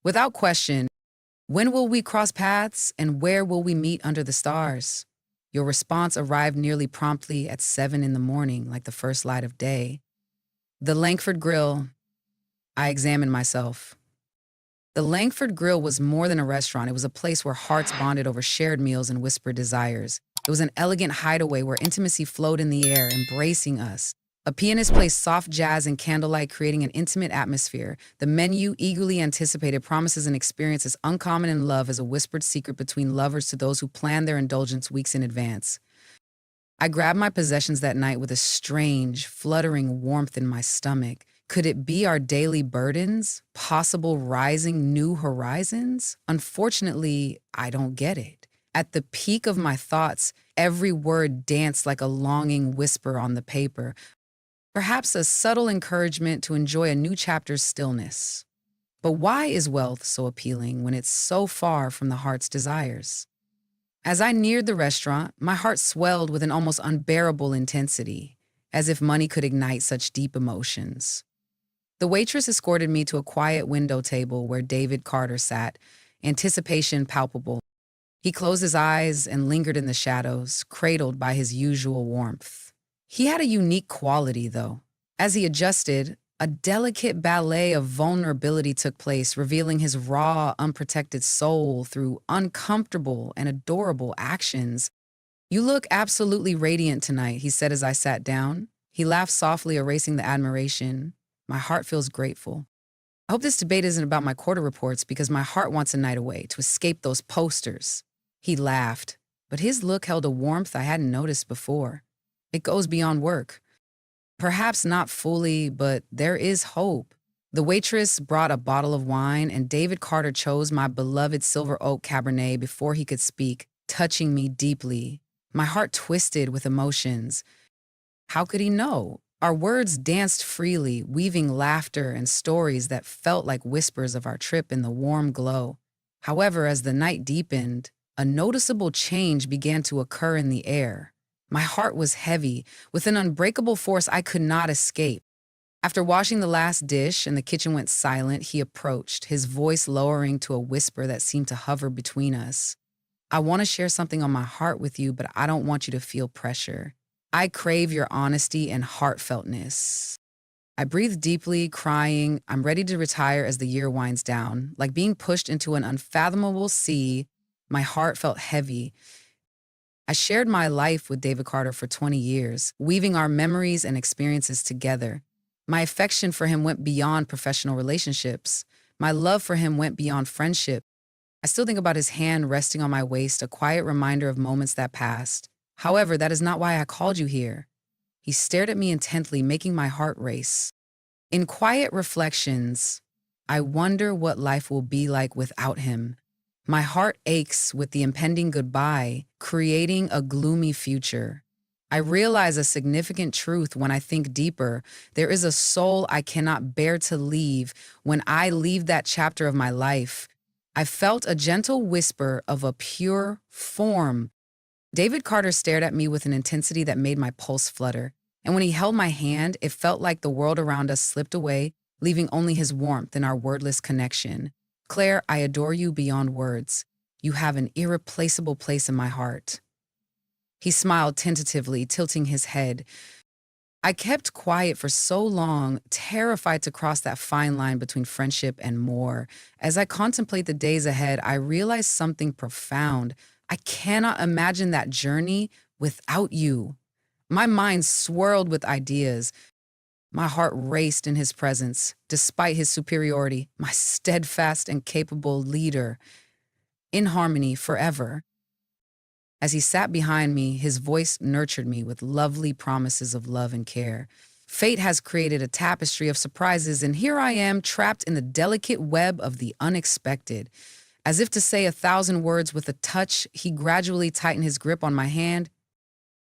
Without question, when will we cross paths and where will we meet under the stars? Your response arrived nearly promptly at 7 in the morning, like the first light of day. The Langford Grill. I examined myself. The Langford Grill was more than a restaurant. It was a place where hearts bonded over shared meals and whispered desires. It was an elegant hideaway where intimacy flowed in the air, embracing us. A pianist played soft jazz in candlelight, creating an intimate atmosphere. The menu, eagerly anticipated, promises an experience as uncommon in love as a whispered secret between lovers to those who plan their indulgence weeks in advance. I grabbed my possessions that night with a strange, fluttering warmth in my stomach. Could it be our daily burdens, possible rising new horizons? Unfortunately, I don't get it. At the peak of my thoughts, every word danced like a longing whisper on the paper, perhaps a subtle encouragement to enjoy a new chapter's stillness. But why is wealth so appealing when it's so far from the heart's desires? As I neared the restaurant, my heart swelled with an almost unbearable intensity, as if money could ignite such deep emotions. The waitress escorted me to a quiet window table where David Carter sat, anticipation palpable. He closed his eyes and lingered in the shadows, cradled by his usual warmth. He had a unique quality, though. As he adjusted, a delicate ballet of vulnerability took place, revealing his raw, unprotected soul through uncomfortable and adorable actions. "You look absolutely radiant tonight," he said as I sat down. He laughed softly, erasing the admiration. My heart feels grateful. I hope this debate isn't about my quarter reports because my heart wants a night away to escape those posters. He laughed, but his look held a warmth I hadn't noticed before. It goes beyond work. Perhaps not fully, but there is hope. The waitress brought a bottle of wine, and David Carter chose my beloved Silver Oak Cabernet before he could speak, touching me deeply. My heart twisted with emotions. How could he know? Our words danced freely, weaving laughter and stories that felt like whispers of our trip in the warm glow. However, as the night deepened, a noticeable change began to occur in the air. My heart was heavy, with an unbreakable force I could not escape. After washing the last dish and the kitchen went silent, he approached, his voice lowering to a whisper that seemed to hover between us. "I want to share something on my heart with you, but I don't want you to feel pressure. I crave your honesty and heartfeltness." I breathed deeply, crying. I'm ready to retire as the year winds down. Like being pushed into an unfathomable sea, my heart felt heavy. I shared my life with David Carter for 20 years, weaving our memories and experiences together. My affection for him went beyond professional relationships. My love for him went beyond friendship. I still think about his hand resting on my waist, a quiet reminder of moments that passed. However, that is not why I called you here. He stared at me intently, making my heart race. In quiet reflections, I wonder what life will be like without him. My heart aches with the impending goodbye, creating a gloomy future. I realize a significant truth when I think deeper. There is a soul I cannot bear to leave when I leave that chapter of my life. I felt a gentle whisper of a pure form. David Carter stared at me with an intensity that made my pulse flutter. And when he held my hand, it felt like the world around us slipped away, leaving only his warmth and our wordless connection. "Claire, I adore you beyond words. You have an irreplaceable place in my heart." He smiled tentatively, tilting his head. I kept quiet for so long, terrified to cross that fine line between friendship and more. As I contemplate the days ahead, I realize something profound. I cannot imagine that journey without you. My mind swirled with ideas. My heart raced in his presence, despite his superiority, my steadfast and capable leader. In harmony forever. As he sat behind me, his voice nurtured me with lovely promises of love and care. Fate has created a tapestry of surprises, and here I am, trapped in the delicate web of the unexpected. As if to say 1,000 words with a touch, he gradually tightened his grip on my hand.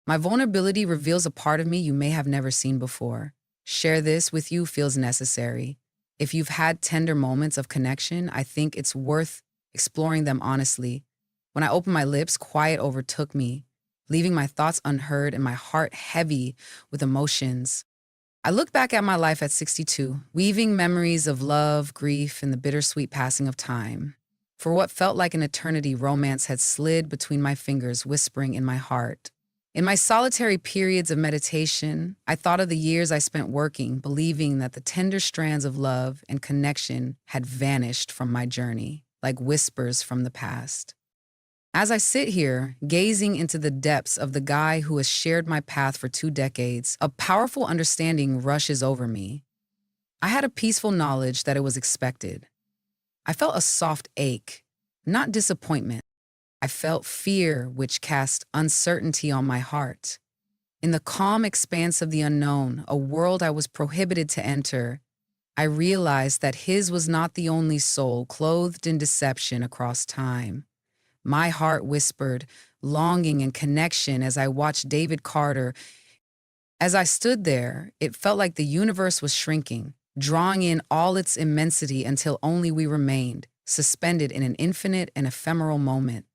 "My vulnerability reveals a part of me you may have never seen before. Share this with you feels necessary. If you've had tender moments of connection, I think it's worth exploring them honestly." When I opened my lips, quiet overtook me, leaving my thoughts unheard and my heart heavy with emotions. I look back at my life at 62, weaving memories of love, grief, and the bittersweet passing of time. For what felt like an eternity, romance had slid between my fingers, whispering in my heart. In my solitary periods of meditation, I thought of the years I spent working, believing that the tender strands of love and connection had vanished from my journey, like whispers from the past. As I sit here, gazing into the depths of the guy who has shared my path for 2 decades, a powerful understanding rushes over me. I had a peaceful knowledge that it was expected. I felt a soft ache, not disappointment. I felt fear, which cast uncertainty on my heart. In the calm expanse of the unknown, a world I was prohibited to enter, I realized that his was not the only soul clothed in deception across time. My heart whispered, longing and connection as I watched David Carter. As I stood there, it felt like the universe was shrinking, drawing in all its immensity until only we remained, suspended in an infinite and ephemeral moment.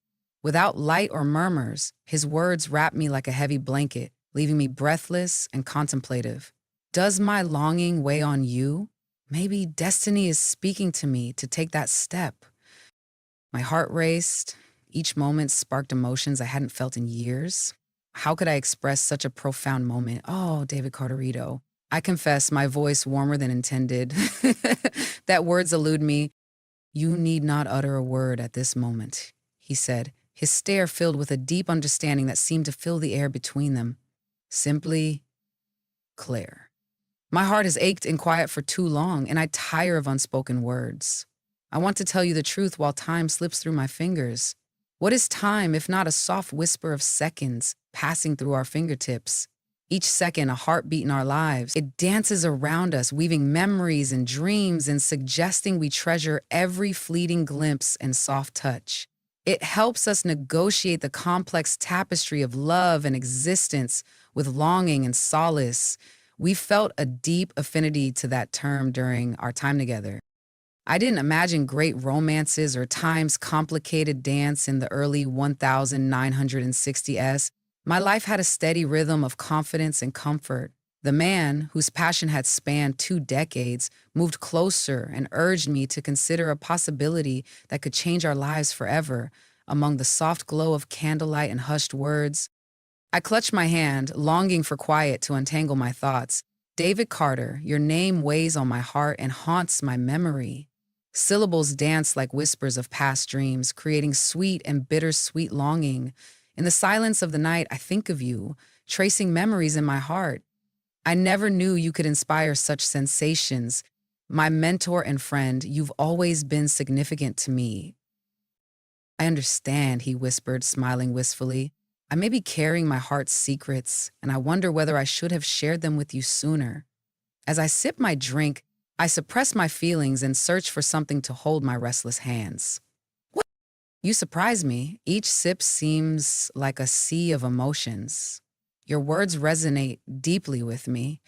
Without light or murmurs, his words wrapped me like a heavy blanket, leaving me breathless and contemplative. Does my longing weigh on you? Maybe destiny is speaking to me to take that step. My heart raced. Each moment sparked emotions I hadn't felt in years. How could I express such a profound moment? Oh, David Carterito. I confess, my voice warmer than intended. That words elude me. You need not utter a word at this moment, he said, his stare filled with a deep understanding that seemed to fill the air between them. Simply, Claire. My heart has ached in quiet for too long, and I tire of unspoken words. I want to tell you the truth while time slips through my fingers. What is time if not a soft whisper of seconds passing through our fingertips? Each second, a heartbeat in our lives. It dances around us, weaving memories and dreams and suggesting we treasure every fleeting glimpse and soft touch. It helps us negotiate the complex tapestry of love and existence with longing and solace. We felt a deep affinity to that term during our time together. I didn't imagine great romances or time's complicated dance in the early 1960s. My life had a steady rhythm of confidence and comfort. The man, whose passion had spanned 2 decades, moved closer and urged me to consider a possibility that could change our lives forever. Among the soft glow of candlelight and hushed words, I clutched my hand, longing for quiet to untangle my thoughts. David Carter, your name weighs on my heart and haunts my memory. Syllables dance like whispers of past dreams, creating sweet and bittersweet longing. In the silence of the night, I think of you, tracing memories in my heart. I never knew you could inspire such sensations. My mentor and friend, you've always been significant to me. I understand, he whispered, smiling wistfully. I may be carrying my heart's secrets, and I wonder whether I should have shared them with you sooner. As I sip my drink, I suppress my feelings and search for something to hold my restless hands. What? You surprise me. Each sip seems like a sea of emotions. Your words resonate deeply with me.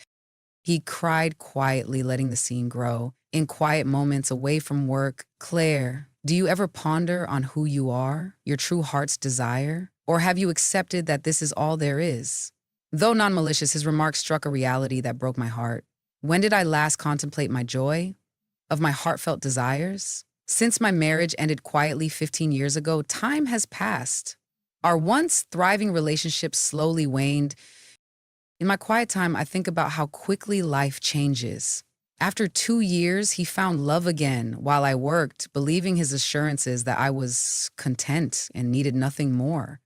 He cried quietly, letting the scene grow. In quiet moments away from work, Claire, do you ever ponder on who you are, your true heart's desire? Or have you accepted that this is all there is? Though non-malicious, his remarks struck a reality that broke my heart. When did I last contemplate my joy? Of my heartfelt desires? Since my marriage ended quietly 15 years ago, time has passed. Our once thriving relationship slowly waned. In my quiet time, I think about how quickly life changes. After 2 years, he found love again while I worked, believing his assurances that I was content and needed nothing more.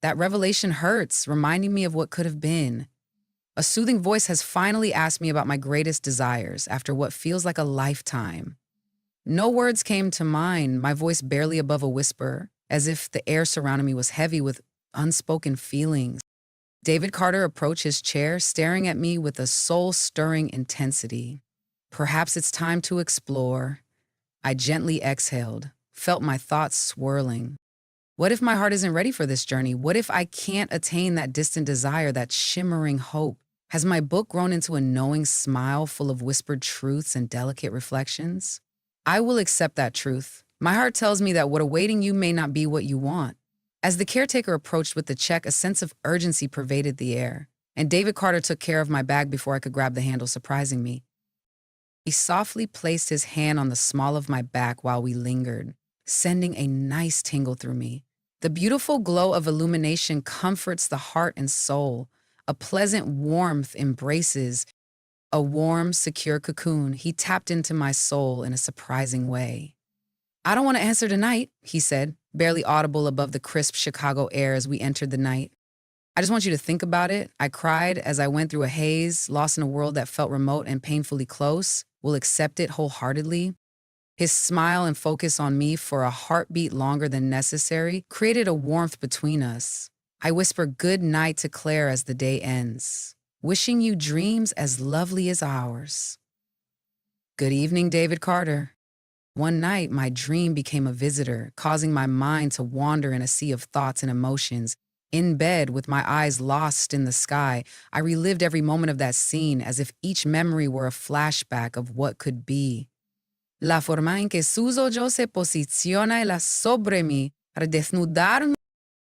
That revelation hurts, reminding me of what could have been. A soothing voice has finally asked me about my greatest desires after what feels like a lifetime. No words came to mind, my voice barely above a whisper, as if the air surrounding me was heavy with unspoken feelings. David Carter approached his chair, staring at me with a soul-stirring intensity. Perhaps it's time to explore. I gently exhaled, felt my thoughts swirling. What if my heart isn't ready for this journey? What if I can't attain that distant desire, that shimmering hope? Has my book grown into a knowing smile full of whispered truths and delicate reflections? I will accept that truth. My heart tells me that what awaiting you may not be what you want. As the caretaker approached with the check, a sense of urgency pervaded the air. And David Carter took care of my bag before I could grab the handle, surprising me. He softly placed his hand on the small of my back while we lingered, sending a nice tingle through me. The beautiful glow of illumination comforts the heart and soul. A pleasant warmth embraces, a warm, secure cocoon. He tapped into my soul in a surprising way. I don't want to answer tonight, he said, barely audible above the crisp Chicago air as we entered the night. I just want you to think about it. I cried as I went through a haze, lost in a world that felt remote and painfully close. We'll accept it wholeheartedly. His smile and focus on me for a heartbeat longer than necessary created a warmth between us. I whisper good night to Claire as the day ends, wishing you dreams as lovely as ours. Good evening, David Carter. One night, my dream became a visitor, causing my mind to wander in a sea of thoughts and emotions. In bed, with my eyes lost in the sky, I relived every moment of that scene as if each memory were a flashback of what could be. La forma en que sus ojos se posiciona sobre mí para desnudarme.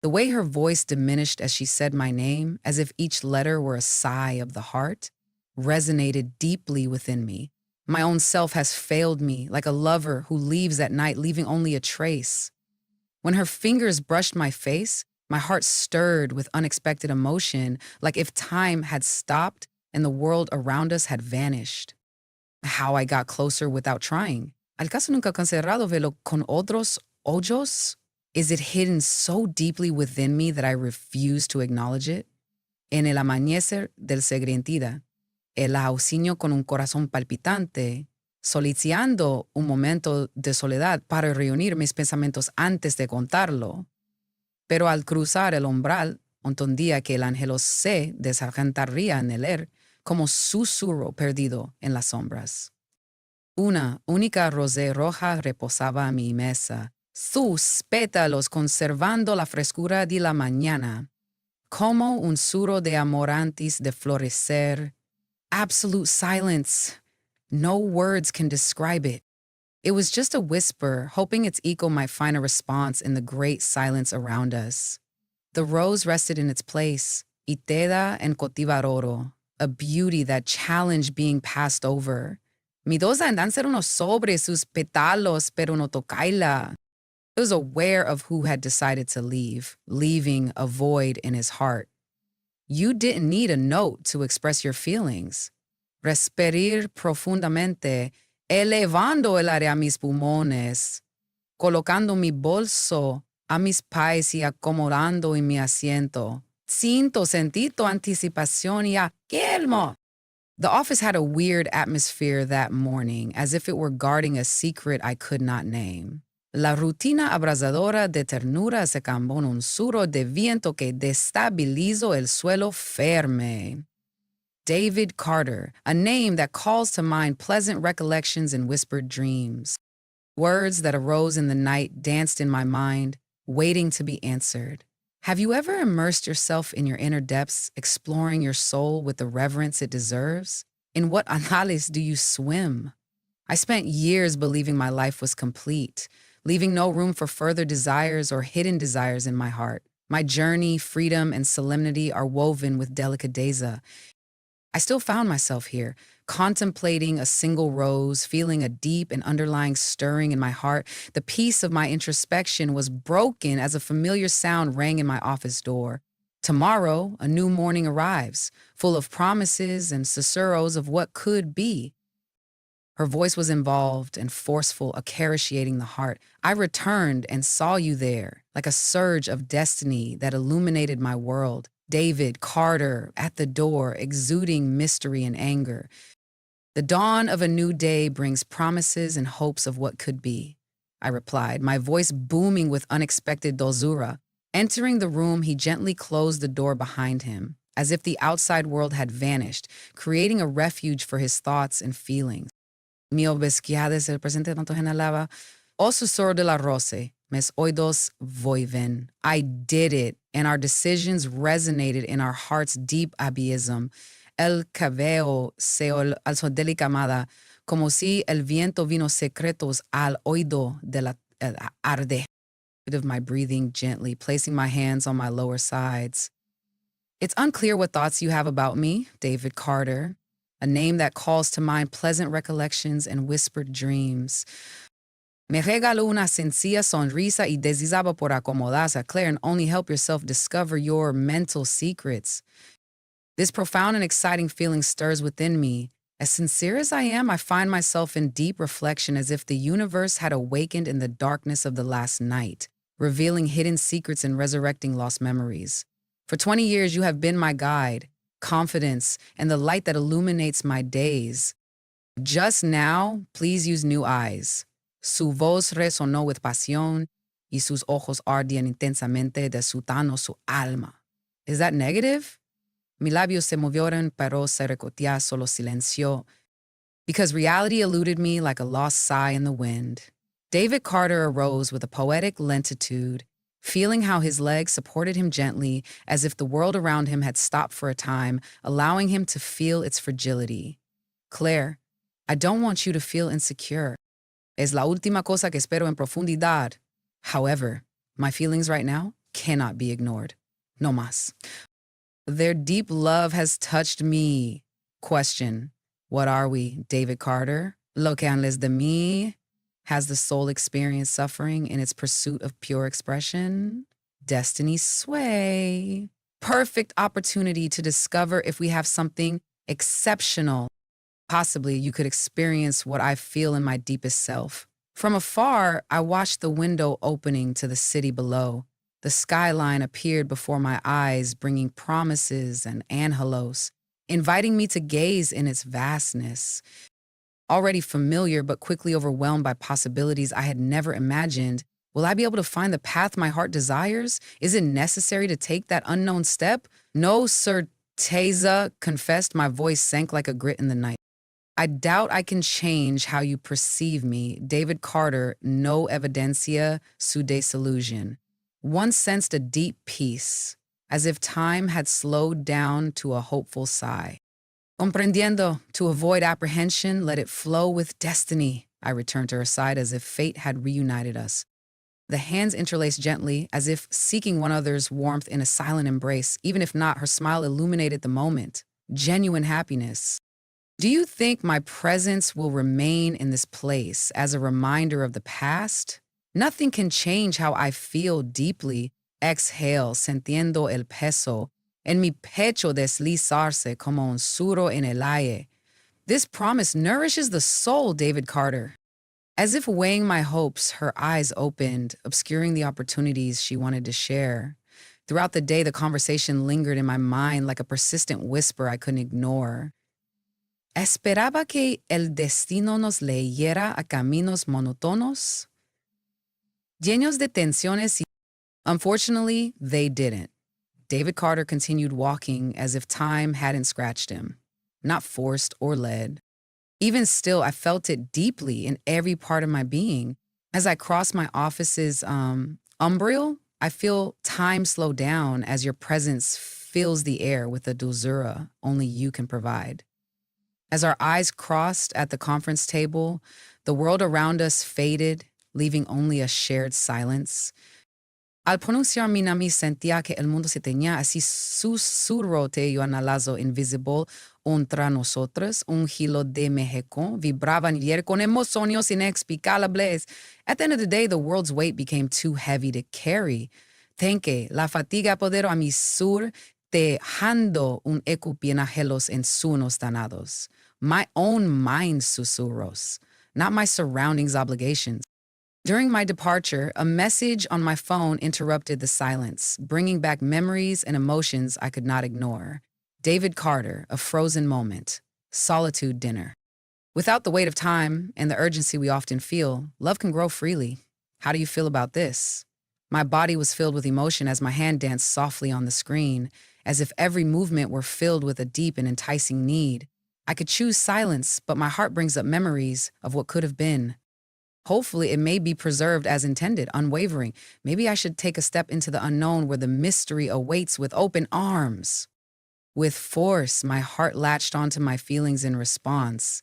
The way her voice diminished as she said my name, as if each letter were a sigh of the heart, resonated deeply within me. My own self has failed me, like a lover who leaves at night, leaving only a trace. When her fingers brushed my face, my heart stirred with unexpected emotion, like if time had stopped and the world around us had vanished. How I got closer without trying. ¿Acaso nunca considerado verlo con otros ojos? Is it hidden so deeply within me that I refuse to acknowledge it? En el amanecer del segretida, el auxilio con un corazón palpitante, solicitando un momento de soledad para reunir mis pensamientos antes de contarlo. Pero al cruzar el umbral, entendía que el ángel se desencantaría en el aire como susurro perdido en las sombras. Una única rosa roja reposaba a mi mesa, sus pétalos conservando la frescura de la mañana, como un suro de amor antes de florecer. Absolute silence. No words can describe it. It was just a whisper, hoping its echo might find a response in the great silence around us. The rose rested in its place, iteda en cotivaroro, a beauty that challenged being passed over. Mi dosa andan ser unos sobre sus pétalos, pero no tocaila. He was aware of who had decided to leave, leaving a void in his heart. You didn't need a note to express your feelings. Respirar profundamente, elevando el aire a mis pulmones, colocando mi bolso a mis pies y acomodando en mi asiento. Siento, sentito anticipación y aquelmo. The office had a weird atmosphere that morning, as if it were guarding a secret I could not name. La rutina abrasadora de ternura se cambió en un suro de viento que destabilizó el suelo firme. David Carter, a name that calls to mind pleasant recollections and whispered dreams. Words that arose in the night danced in my mind, waiting to be answered. Have you ever immersed yourself in your inner depths, exploring your soul with the reverence it deserves? In what anales do you swim? I spent years believing my life was complete, leaving no room for further desires or hidden desires in my heart. My journey, freedom, and solemnity are woven with delicadeza. I still found myself here, contemplating a single rose, feeling a deep and underlying stirring in my heart. The peace of my introspection was broken as a familiar sound rang in my office door. Tomorrow, a new morning arrives, full of promises and susurros of what could be. Her voice was involved and forceful, acariciating the heart. I returned and saw you there, like a surge of destiny that illuminated my world. David Carter at the door, exuding mystery and anger. The dawn of a new day brings promises and hopes of what could be, I replied, my voice booming with unexpected dulzura. Entering the room, he gently closed the door behind him, as if the outside world had vanished, creating a refuge for his thoughts and feelings. Mi obesquiades el presente tanto genelaba, o susur de la rose, mes oídos voiven. I did it, and our decisions resonated in our heart's deep abism. El cabello se alzó delicamada, como si el viento vino secretos al oído de la arde. Of my breathing gently, placing my hands on my lower sides. It's unclear what thoughts you have about me, David Carter, a name that calls to mind pleasant recollections and whispered dreams. Me regaló una sencilla sonrisa y deseaba por acomodarse a Claire and only help yourself discover your mental secrets. This profound and exciting feeling stirs within me. As sincere as I am, I find myself in deep reflection as if the universe had awakened in the darkness of the last night, revealing hidden secrets and resurrecting lost memories. For 20 years, you have been my guide, confidence, and the light that illuminates my days. Just now, please use new eyes. Su voz resonó with pasión y sus ojos ardían intensamente de su tano su alma. Is that negative? Mis labios se movieron, pero se recotea solo silencio. Because reality eluded me like a lost sigh in the wind. David Carter arose with a poetic lentitude, feeling how his legs supported him gently as if the world around him had stopped for a time, allowing him to feel its fragility. Claire, I don't want you to feel insecure. Es la última cosa que espero en profundidad. However, my feelings right now cannot be ignored. No más. Their deep love has touched me. Question. What are we, David Carter? Lo que anles de mí? Has the soul experienced suffering in its pursuit of pure expression? Destiny's sway. Perfect opportunity to discover if we have something exceptional. Possibly you could experience what I feel in my deepest self. From afar, I watched the window opening to the city below. The skyline appeared before my eyes, bringing promises and angelos, inviting me to gaze in its vastness. Already familiar but quickly overwhelmed by possibilities I had never imagined, will I be able to find the path my heart desires? Is it necessary to take that unknown step? No, Sir Teza, confessed, my voice sank like a grit in the night. I doubt I can change how you perceive me. David Carter, no evidencia su desillusion. One sensed a deep peace, as if time had slowed down to a hopeful sigh. Comprendiendo, to avoid apprehension, let it flow with destiny. I returned to her side as if fate had reunited us. The hands interlaced gently, as if seeking one another's warmth in a silent embrace. Even if not, her smile illuminated the moment. Genuine happiness. Do you think my presence will remain in this place as a reminder of the past? Nothing can change how I feel deeply. Exhale, sintiendo el peso en mi pecho deslizarse como un suro en el aire. This promise nourishes the soul, David Carter. As if weighing my hopes, her eyes opened, obscuring the opportunities she wanted to share. Throughout the day, the conversation lingered in my mind like a persistent whisper I couldn't ignore. ¿Esperaba que el destino nos leyera a caminos monótonos? Llenos de tensiones y... Unfortunately, they didn't. David Carter continued walking as if time hadn't scratched him, not forced or led. Even still, I felt it deeply in every part of my being. As I crossed my office's umbrial, I feel time slow down as your presence fills the air with a dulzura only you can provide. As our eyes crossed at the conference table, the world around us faded, leaving only a shared silence. Al pronunciar mi nombre sentía que el mundo se tenía así susurrote y analazo invisible contra nosotros, un hilo de México, vibraban ayer con emociones inexplicables. At the end of the day, the world's weight became too heavy to carry. Tenke, la fatiga poder a mi sur, dejando un eco pienajelos en sunos danados. My own mind susurros, not my surroundings' obligations. During my departure, a message on my phone interrupted the silence, bringing back memories and emotions I could not ignore. David Carter, A Frozen Moment, Solitude Dinner. Without the weight of time and the urgency we often feel, love can grow freely. How do you feel about this? My body was filled with emotion as my hand danced softly on the screen, as if every movement were filled with a deep and enticing need. I could choose silence, but my heart brings up memories of what could have been. Hopefully, it may be preserved as intended, unwavering. Maybe I should take a step into the unknown where the mystery awaits with open arms. With force, my heart latched onto my feelings in response.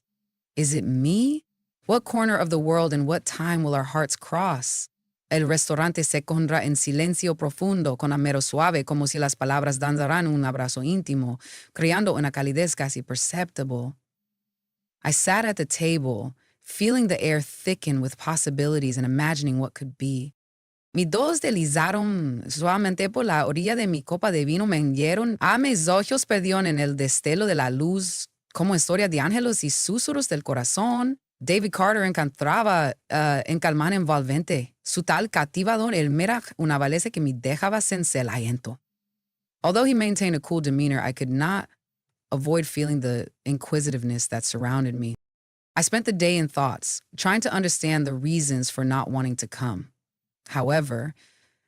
Is it me? What corner of the world and what time will our hearts cross? El restaurante se encuentra en silencio profundo, con amero suave, como si las palabras danzaran un abrazo íntimo, creando una calidez casi perceptible. I sat at the table, feeling the air thicken with possibilities and imagining what could be. Mis dedos deslizaron suavemente por la orilla de mi copa de vino, me hundieron a mis ojos perdieron en el destello de la luz, como historia de ángeles y susurros del corazón. David Carter encontraba en calmar envolvente. Su tal cativador el mira una belleza que me dejaba sin aliento. Although he maintained a cool demeanor, I could not avoid feeling the inquisitiveness that surrounded me. I spent the day in thoughts, trying to understand the reasons for not wanting to come. However,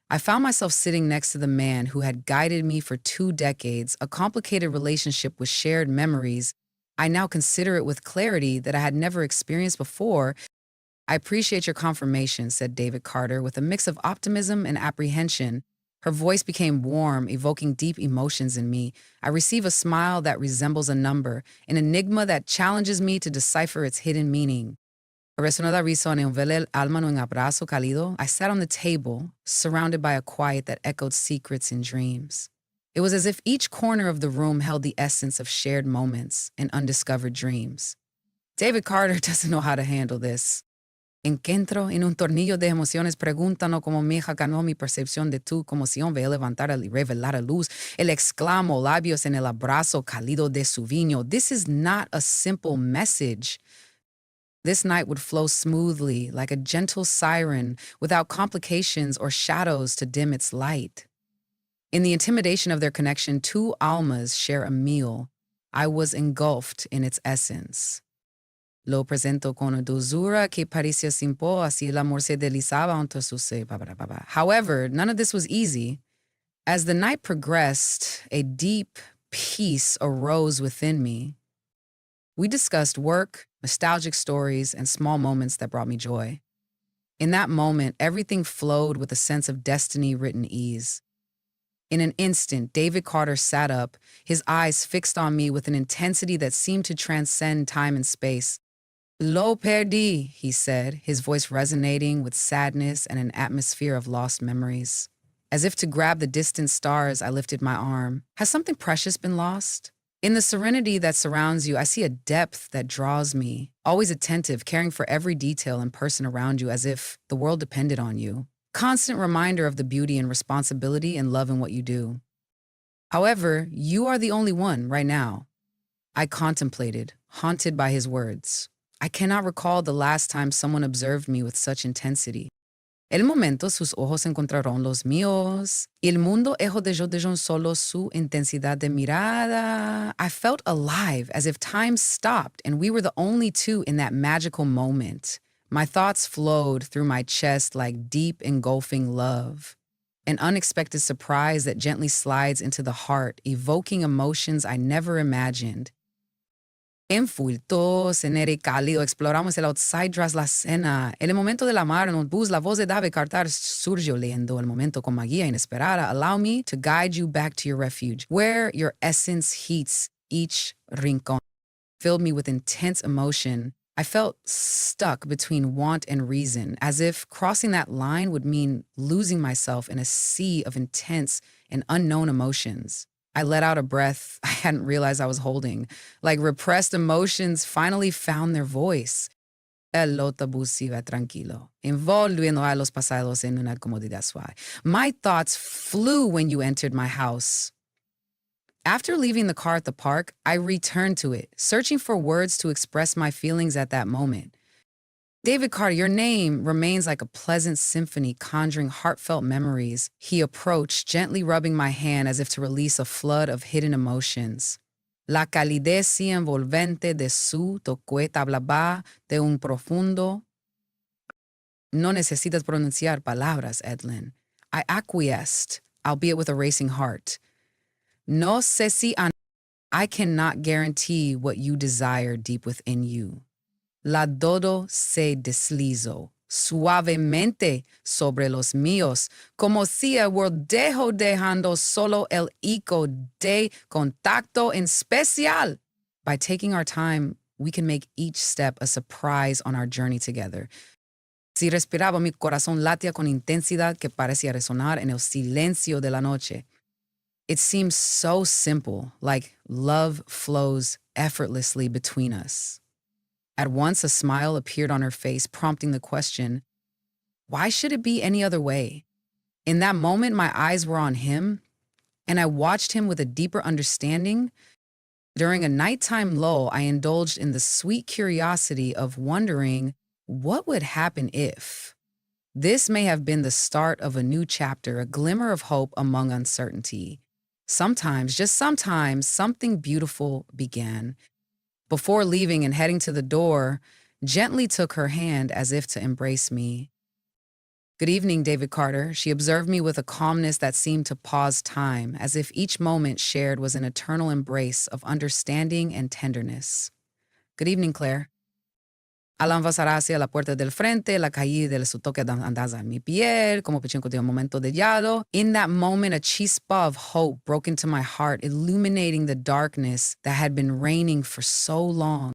I found myself sitting next to the man who had guided me for 2 decades, a complicated relationship with shared memories. I now consider it with clarity that I had never experienced before. I appreciate your confirmation, said David Carter, with a mix of optimism and apprehension. Her voice became warm, evoking deep emotions in me. I receive a smile that resembles a number, an enigma that challenges me to decipher its hidden meaning. Resonó la risa en el alma en un abrazo cálido. I sat on the table, surrounded by a quiet that echoed secrets and dreams. It was as if each corner of the room held the essence of shared moments and undiscovered dreams. David Carter doesn't know how to handle this. Encuentro en un tornillo de emociones, pregúntanos cómo me ganó mi percepción de tú, como si un veo levantar y revelar a luz. Él exclamó, labios en el abrazo cálido de su vino. This is not a simple message. This night would flow smoothly, like a gentle siren, without complications or shadows to dim its light. In the intimidation of their connection, 2 almas share a meal. I was engulfed in its essence. Lo presento con una dulzura que parecía simple, así el amor se deslizaba entre sus. However, none of this was easy. As the night progressed, a deep peace arose within me. We discussed work, nostalgic stories, and small moments that brought me joy. In that moment, everything flowed with a sense of destiny-written ease. In an instant, David Carter sat up, his eyes fixed on me with an intensity that seemed to transcend time and space. Lo perdí, he said, his voice resonating with sadness and an atmosphere of lost memories. As if to grab the distant stars, I lifted my arm. Has something precious been lost? In the serenity that surrounds you, I see a depth that draws me, always attentive, caring for every detail and person around you as if the world depended on you. Constant reminder of the beauty and responsibility and love in what you do. However, you are the only one right now. I contemplated, haunted by his words. I cannot recall the last time someone observed me with such intensity. El momento sus ojos encontraron los míos. El mundo de solo su intensidad de mirada. I felt alive, as if time stopped and we were the only 2 in that magical moment. My thoughts flowed through my chest like deep, engulfing love. An unexpected surprise that gently slides into the heart, evoking emotions I never imagined. Envueltos en aire cálido, exploramos el outside tras la cena. El momento de la mar en un bus, la voz de David Carter surgió leyendo el momento con magia inesperada. Allow me to guide you back to your refuge, where your essence heats each rincón. Filled me with intense emotion. I felt stuck between want and reason, as if crossing that line would mean losing myself in a sea of intense and unknown emotions. I let out a breath I hadn't realized I was holding, like repressed emotions finally found their voice. El autobús iba tranquilo, envolviendo a los pasajeros en una comodidad suave. My thoughts flew when you entered my house. After leaving the car at the park, I returned to it, searching for words to express my feelings at that moment. David Carter, your name remains like a pleasant symphony conjuring heartfelt memories. He approached, gently rubbing my hand as if to release a flood of hidden emotions. La calidez envolvente de su toque hablaba de un profundo. No necesitas pronunciar palabras, Edlin. I acquiesced, albeit with a racing heart. No sé si I cannot guarantee what you desire deep within you. La dodo se deslizó suavemente sobre los míos, como si el dejo dejando solo el eco de contacto en especial. By taking our time, we can make each step a surprise on our journey together. Si respiraba, mi corazón latía con intensidad que parecía resonar en el silencio de la noche. It seems so simple, like love flows effortlessly between us. At once, a smile appeared on her face, prompting the question, why should it be any other way? In that moment, my eyes were on him, and I watched him with a deeper understanding. During a nighttime lull, I indulged in the sweet curiosity of wondering what would happen if. This may have been the start of a new chapter, a glimmer of hope among uncertainty. Sometimes, just sometimes, something beautiful began. Before leaving and heading to the door, gently took her hand as if to embrace me. Good evening, David Carter. She observed me with a calmness that seemed to pause time, as if each moment shared was an eternal embrace of understanding and tenderness. Good evening, Claire. Al avanzar hacia la puerta del frente, la caí de su toque andaza en mi piel, como de un momento de llanto. In that moment, a chispa of hope broke into my heart, illuminating the darkness that had been reigning for so long.